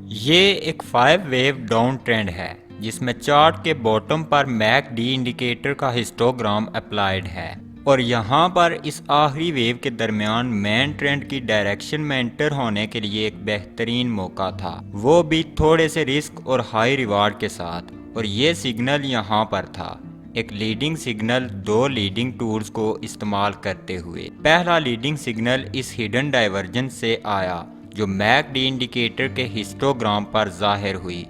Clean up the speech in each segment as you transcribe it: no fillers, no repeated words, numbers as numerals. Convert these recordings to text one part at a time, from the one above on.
ये एक 5 wave down trend है जिसमें चार्ट के बॉटम पर मैकडी इंडिकेटर का हिस्टोग्राम अप्लाइड है और यहाँ पर इस आखिरी वेव के दरमियान मेन ट्रेंड की डायरेक्शन में एंटर होने के लिए एक बेहतरीन मौका था, वो भी थोड़े से रिस्क और हाई रिवार्ड के साथ। और ये सिग्नल यहाँ पर था, एक लीडिंग सिग्नल दो लीडिंग टूल्स को इस्तेमाल करते हुए। पहला लीडिंग सिग्नल इस हिडन डाइवर्जेंस से आया जो मैकडी इंडिकेटर के हिस्टोग्राम पर जाहिर हुई,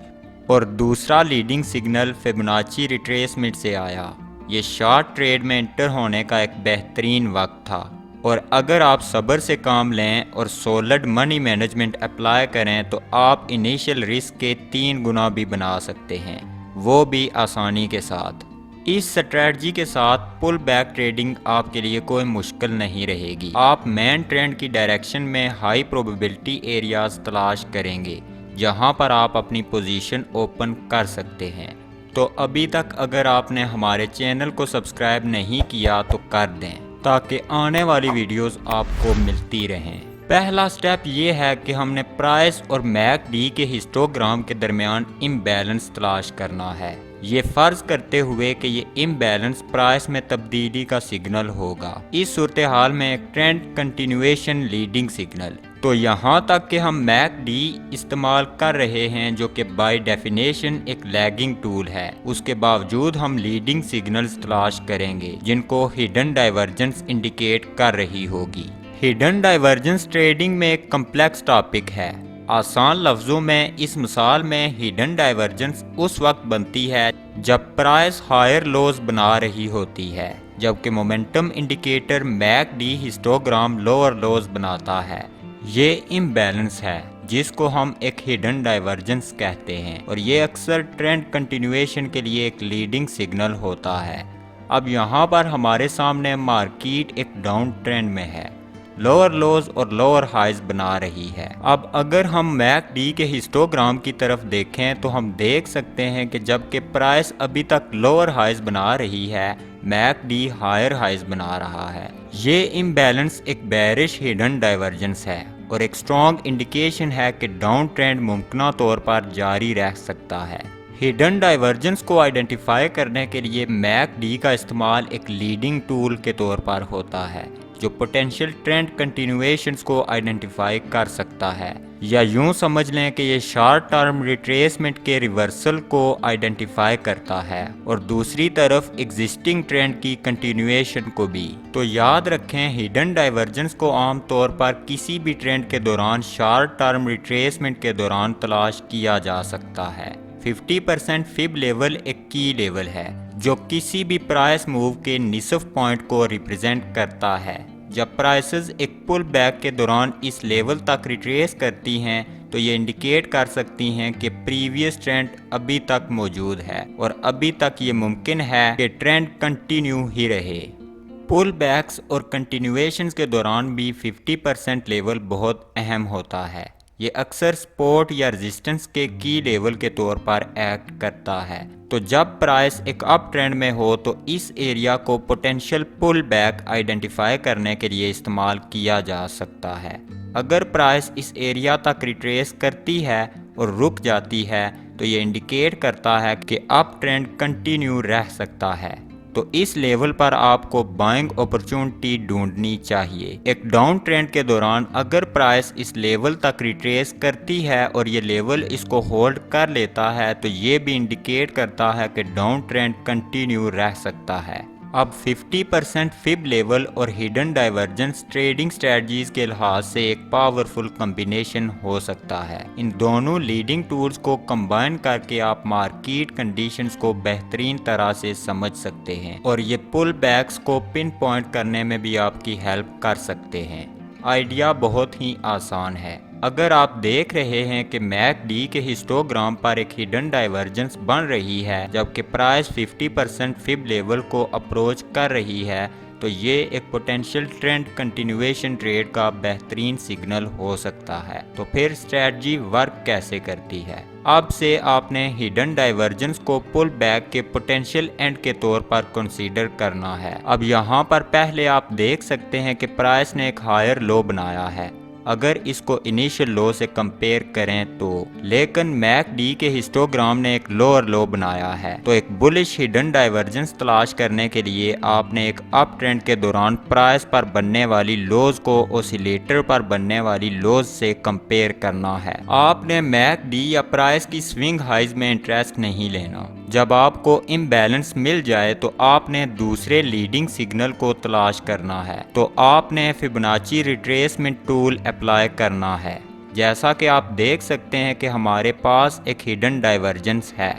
और दूसरा लीडिंग सिग्नल फिबोनाची रिट्रेसमेंट से आया। ये शॉर्ट ट्रेड में एंटर होने का एक बेहतरीन वक्त था, और अगर आप सब्र से काम लें और सॉलिड मनी मैनेजमेंट अप्लाई करें तो आप इनिशियल रिस्क के 3 गुना भी बना सकते हैं, वो भी आसानी के साथ। इस स्ट्रेटजी के साथ पुल बैक ट्रेडिंग आपके लिए कोई मुश्किल नहीं रहेगी। आप मेन ट्रेंड की डायरेक्शन में हाई प्रोबेबिलिटी एरियाज तलाश करेंगे जहां पर आप अपनी पोजीशन ओपन कर सकते हैं। तो अभी तक अगर आपने हमारे चैनल को सब्सक्राइब नहीं किया तो कर दें ताकि आने वाली वीडियोस आपको मिलती रहें। पहला स्टेप ये है कि हमने प्राइस और मैकडी के हिस्टोग्राम के दरमियान इम्बैलेंस तलाश करना है, ये फर्ज करते हुए कि ये इम्बैलेंस प्राइस में तब्दीली का सिग्नल होगा। इस सूरत हाल में एक ट्रेंड कंटिन्यूएशन लीडिंग सिग्नल। तो यहाँ तक कि हम मैकडी इस्तेमाल कर रहे हैं जो कि बाय डेफिनेशन एक लैगिंग टूल है, उसके बावजूद हम लीडिंग सिग्नल्स तलाश करेंगे जिनको हिडन डाइवर्जेंस इंडिकेट कर रही होगी। हिडन डाइवर्जेंस ट्रेडिंग में एक कम्प्लेक्स टॉपिक है। आसान लफ्जों में इस मिसाल में हिडन डाइवर्जेंस उस वक्त बनती है जब प्राइस हायर लोज बना रही होती है, जबकि momentum indicator McD histogram lower लोज बनाता है। ये इम्बैलेंस है जिसको हम एक हिडन डाइवर्जेंस कहते हैं, और ये अक्सर ट्रेंड कंटिन्यूएशन के लिए एक लीडिंग सिग्नल होता है। अब यहाँ पर हमारे सामने मार्केट एक डाउन ट्रेंड में है, लोअर लोज और लोअर हाइज बना रही है। अब अगर हम मैकडी के हिस्टोग्राम की तरफ देखें तो हम देख सकते हैं कि जबकि प्राइस अभी तक लोअर हाइज बना रही है, मैकडी हायर हाइज बना रहा है। ये इम्बैलेंस एक बेरिश हिडन डाइवर्जेंस है और एक स्ट्रॉन्ग इंडिकेशन है कि डाउन ट्रेंड मुमकिन तौर पर जारी रह सकता है। हिडन डाइवर्जेंस को आइडेंटिफाई करने के लिए मैकडी का इस्तेमाल एक लीडिंग टूल के तौर पर होता है जो पोटेंशियल ट्रेंड कंटिन्यूएशंस को आइडेंटिफाई कर सकता है, या यूं समझ लें कि ये शॉर्ट टर्म रिट्रेसमेंट के रिवर्सल को आइडेंटिफाई करता है और दूसरी तरफ एग्जिस्टिंग ट्रेंड की कंटिन्यूएशन को भी। तो याद रखें, हिडन डाइवर्जेंस को आमतौर पर किसी भी ट्रेंड के दौरान शॉर्ट टर्म रिट्रेसमेंट के दौरान तलाश किया जा सकता है। 50% फिब लेवल एक की लेवल है जो किसी भी प्राइस मूव के निसफ पॉइंट को रिप्रेजेंट करता है। जब प्राइसेस एक पुल बैक के दौरान इस लेवल तक रिट्रेस करती हैं तो ये इंडिकेट कर सकती हैं कि प्रीवियस ट्रेंड अभी तक मौजूद है और अभी तक ये मुमकिन है कि ट्रेंड कंटिन्यू ही रहे। पुल बैक्स और कंटिन्यूएशंस के दौरान भी 50% लेवल बहुत अहम होता है। ये अक्सर सपोर्ट या रेजिस्टेंस के की लेवल के तौर पर एक्ट करता है। तो जब प्राइस एक अप ट्रेंड में हो तो इस एरिया को पोटेंशियल पुल बैक आइडेंटिफाई करने के लिए इस्तेमाल किया जा सकता है। अगर प्राइस इस एरिया तक रिट्रेस करती है और रुक जाती है तो ये इंडिकेट करता है कि अप ट्रेंड कंटिन्यू रह सकता है। तो इस लेवल पर आपको बाइंग अपॉर्चुनिटी ढूंढनी चाहिए। एक डाउन ट्रेंड के दौरान अगर प्राइस इस लेवल तक रिट्रेस करती है और ये लेवल इसको होल्ड कर लेता है तो ये भी इंडिकेट करता है कि डाउन ट्रेंड कंटिन्यू रह सकता है। अब 50% फिब लेवल और हिडन डाइवर्जेंस ट्रेडिंग स्ट्रेटजीज के लिहाज से एक पावरफुल कॉम्बिनेशन हो सकता है। इन दोनों लीडिंग टूल्स को कंबाइन करके आप मार्केट कंडीशंस को बेहतरीन तरह से समझ सकते हैं और ये पुल बैक्स को पिन पॉइंट करने में भी आपकी हेल्प कर सकते हैं। आइडिया बहुत ही आसान है। अगर आप देख रहे हैं कि मैकडी के हिस्टोग्राम पर एक हिडन डाइवर्जेंस बन रही है जबकि प्राइस 50% फिब लेवल को अप्रोच कर रही है तो ये एक पोटेंशियल ट्रेंड कंटिन्यूएशन ट्रेड का बेहतरीन सिग्नल हो सकता है। तो फिर स्ट्रेटजी वर्क कैसे करती है? अब से आपने हिडन डाइवर्जेंस को पुल बैक के पोटेंशियल एंड के तौर पर कंसीडर करना है। अब यहाँ पर पहले आप देख सकते हैं कि प्राइस ने एक हायर लो बनाया है अगर इसको इनिशियल लो से कंपेयर करें तो, लेकिन मैकडी के हिस्टोग्राम ने एक लोअर लो बनाया है। तो एक बुलिश हिडन डाइवर्जेंस तलाश करने के लिए आपने एक अप ट्रेंड के दौरान प्राइस पर बनने वाली लोज को ओसिलेटर पर बनने वाली लोज से कंपेयर करना है। आपने मैकडी या प्राइस की स्विंग हाइज में इंटरेस्ट नहीं लेना। जब आपको इम्बैलेंस मिल जाए तो आपने दूसरे लीडिंग सिग्नल को तलाश करना है। तो आपने फिबोनाची रिट्रेसमेंट टूल अप्लाई करना है। जैसा कि आप देख सकते हैं कि हमारे पास एक हिडन डाइवर्जेंस है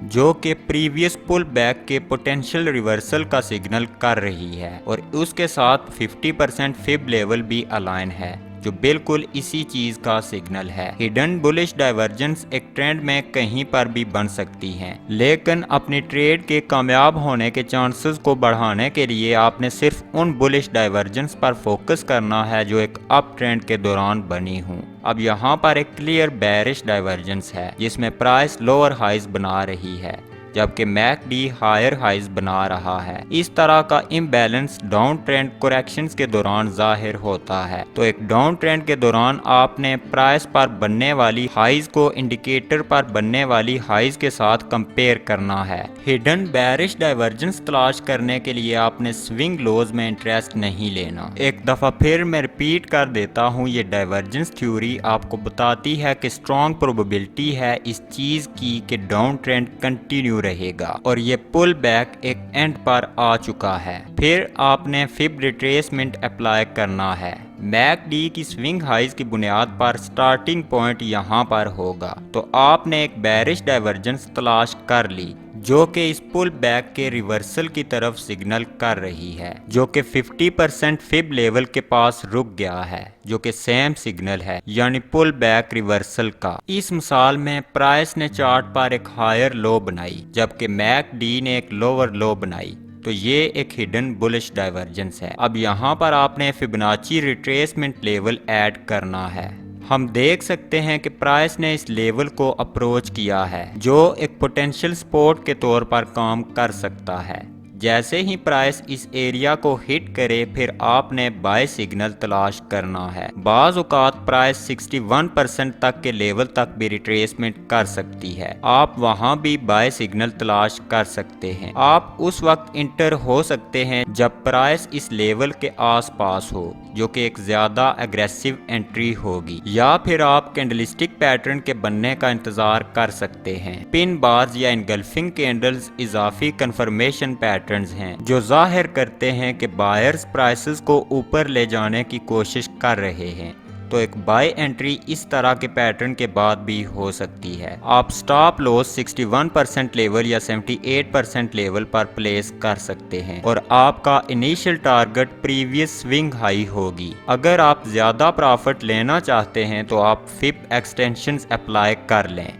जो कि प्रीवियस पुल बैक के पोटेंशियल रिवर्सल का सिग्नल कर रही है और उसके साथ 50% फिब लेवल भी अलाइन है जो बिल्कुल इसी चीज का सिग्नल है। हिडन बुलिश डाइवर्जेंस एक ट्रेंड में कहीं पर भी बन सकती हैं, लेकिन अपनी ट्रेड के कामयाब होने के चांसेस को बढ़ाने के लिए आपने सिर्फ उन बुलिश डाइवर्जेंस पर फोकस करना है जो एक अप ट्रेंड के दौरान बनी हूँ। अब यहाँ पर एक क्लियर बेरिश डाइवर्जेंस है जिसमें प्राइस लोअर हाइज बना रही है जबकि मैकडी हायर हाइज बना रहा है। इस तरह का इम्बैलेंस डाउन ट्रेंड करेक्शंस के दौरान जाहिर होता है। तो एक डाउन ट्रेंड के दौरान आपने प्राइस पर बनने वाली हाइज को इंडिकेटर पर बनने वाली हाइज के साथ कंपेयर करना है। हिडन बेरिश डाइवर्जेंस तलाश करने के लिए आपने स्विंग लोज में इंटरेस्ट नहीं लेना। एक दफा फिर मैं रिपीट कर देता हूँ, ये डाइवर्जेंस थ्योरी आपको बताती है कि स्ट्रॉन्ग प्रोबेबिलिटी है इस चीज की कि डाउन ट्रेंड कंटिन्यू रहेगा और ये पुल बैक एक एंड पर आ चुका है। फिर आपने फिब रिट्रेसमेंट अप्लाई करना है। मैकडी की स्विंग हाइज की बुनियाद पर स्टार्टिंग पॉइंट यहाँ पर होगा। तो आपने एक बेरिश डाइवर्जेंस तलाश कर ली जो कि इस पुल बैक के रिवर्सल की तरफ सिग्नल कर रही है जो कि 50% फिब लेवल के पास रुक गया है जो कि सेम सिग्नल है यानी पुल बैक रिवर्सल का। इस मिसाल में प्राइस ने चार्ट पर एक हायर लो बनाई जबकि मैकडी ने एक लोअर लो बनाई। तो ये एक हिडन बुलिश डाइवर्जेंस है। अब यहाँ पर आपने फिबोनाची रिट्रेसमेंट लेवल ऐड करना है। हम देख सकते हैं कि प्राइस ने इस लेवल को अप्रोच किया है जो एक पोटेंशियल सपोर्ट के तौर पर काम कर सकता है। जैसे ही प्राइस इस एरिया को हिट करे फिर आपने बाय सिग्नल तलाश करना है। बाज औकात प्राइस 61% तक के लेवल तक भी रिट्रेसमेंट कर सकती है। आप वहां भी बाय सिग्नल तलाश कर सकते हैं। आप उस वक्त इंटर हो सकते हैं जब प्राइस इस लेवल के आसपास हो जो कि एक ज्यादा एग्रेसिव एंट्री होगी, या फिर आप कैंडलस्टिक पैटर्न के बनने का इंतजार कर सकते हैं। पिन बार्स या इनगल्फिंग कैंडल्स इजाफी कंफर्मेशन पैटर्न्स हैं जो जाहिर करते हैं कि बायर्स प्राइसेस को ऊपर ले जाने की कोशिश कर रहे हैं। तो एक बाय एंट्री इस तरह के पैटर्न के बाद भी हो सकती है। आप स्टॉप लॉस 61% लेवल या 78% लेवल पर प्लेस कर सकते हैं और आपका initial target previous swing high होगी। अगर आप ज्यादा प्रॉफिट लेना चाहते हैं तो आप फिब एक्सटेंशंस अप्लाई कर लें।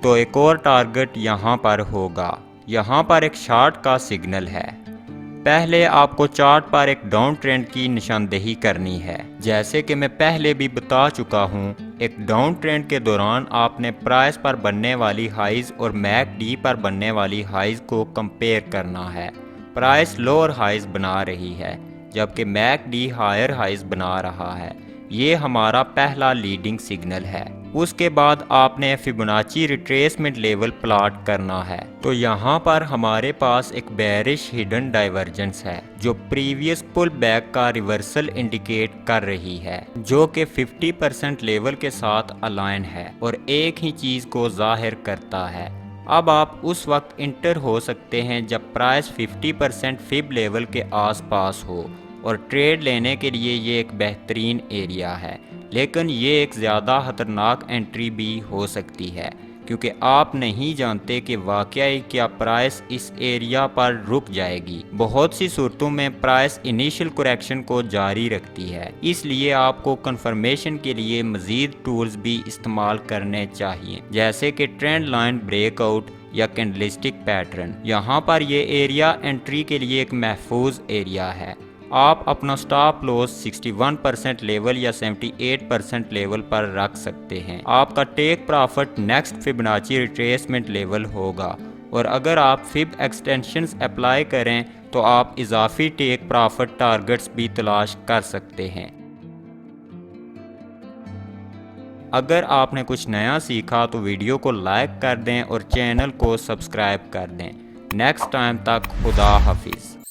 तो एक और टारगेट यहाँ पर होगा। यहाँ पर एक शार्ट का सिग्नल है। पहले आपको चार्ट पर एक डाउन ट्रेंड की निशानदेही करनी है। जैसे कि मैं पहले भी बता चुका हूँ, एक डाउन ट्रेंड के दौरान आपने प्राइस पर बनने वाली हाइज और मैकडी पर बनने वाली हाइज को कंपेयर करना है। प्राइस लोअर हाइज बना रही है जबकि मैकडी हायर हाइज बना रहा है। ये हमारा पहला लीडिंग सिग्नल है। उसके बाद आपने फिबोनाची रिट्रेसमेंट लेवल प्लॉट करना है। तो यहाँ पर हमारे पास एक बेरिश हिडन डाइवर्जेंस है जो प्रीवियस पुल बैक का रिवर्सल इंडिकेट कर रही है जो कि 50% लेवल के साथ अलाइन है और एक ही चीज को जाहिर करता है। अब आप उस वक्त इंटर हो सकते हैं जब प्राइस 50% फिब लेवल के आसपास हो और ट्रेड लेने के लिए ये एक बेहतरीन एरिया है, लेकिन ये एक ज़्यादा खतरनाक एंट्री भी हो सकती है क्योंकि आप नहीं जानते कि वाकई क्या प्राइस इस एरिया पर रुक जाएगी। बहुत सी सूरतों में प्राइस इनिशियल करेक्शन को जारी रखती है, इसलिए आपको कंफर्मेशन के लिए मज़ीद टूल्स भी इस्तेमाल करने चाहिए जैसे कि ट्रेंड लाइन ब्रेकआउट या कैंडलस्टिक पैटर्न। यहाँ पर ये एरिया एंट्री के लिए एक महफूज एरिया है। आप अपना स्टॉप लॉस 61% लेवल या 78% लेवल पर रख सकते हैं। आपका take profit next Fibonacci retracement level होगा और अगर आप फिब एक्सटेंशंस अप्लाई करें तो आप इजाफी टेक प्रॉफिट टारगेट्स भी तलाश कर सकते हैं। अगर आपने कुछ नया सीखा तो वीडियो को लाइक कर दें और चैनल को सब्सक्राइब कर दें। नेक्स्ट टाइम तक खुदा हाफिज़।